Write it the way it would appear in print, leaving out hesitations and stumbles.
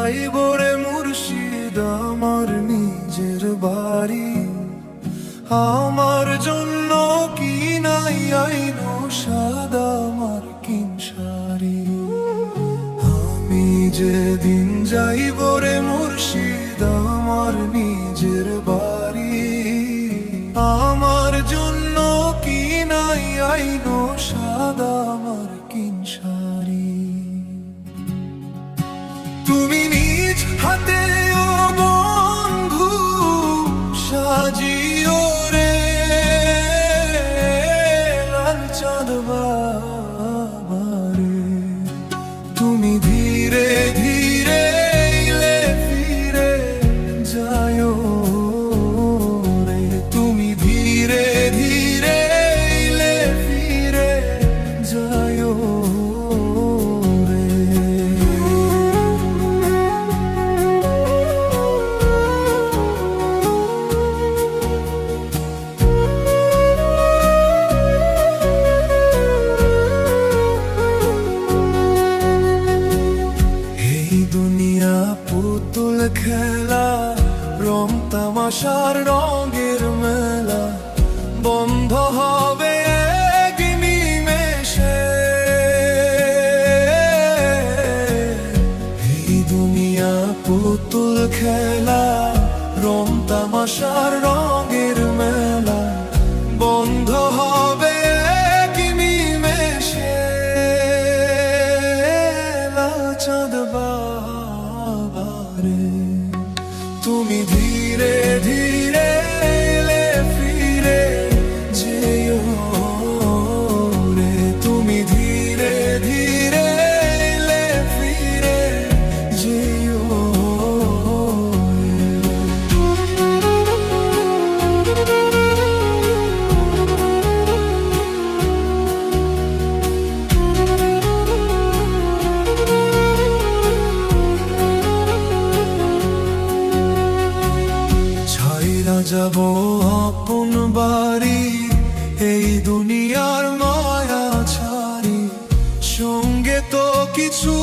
যাইব রে মুর্শিদ আমার নিজের বাড়ি। আমার জন্য কি নাই আইনো সাদা মার্কিন শাড়ি। আমি যেদিন যাইব রে মুর্শিদ আমার নিজের বাড়ি, আমার জন্য কি নাই আইনো সাদা মার্কিন শাড়ি। তুমি নিজ হাতে ও বন্ধু সাজিও রে লাল চাঁদ বাবারে। তুমি ধীরে ধীরে এলে ফিরে যায়ো রে, তুমি ধীরে ধীরে এলে ফিরে যায়ো রে। দুনিয়া পুতুল খেলা, রং তামাশার রঙের মেলা, বন্ধ হবে এক নিমেষে। এই দুনিয়া পুতুল খেলা, রং তামাশার রঙের মেলা, বন্ধ হবে এক নিমেষে। লাল চাঁদ বাবারে, তুমি ধীরে ধীরে এলে ফিরে যেও রে, তুমি ধীরে ধীরে এলে ফিরে যেও যাব আপন বাড়ি, এই দুনিয়ার মায়া ছাড়ি, সঙ্গে তো কিছু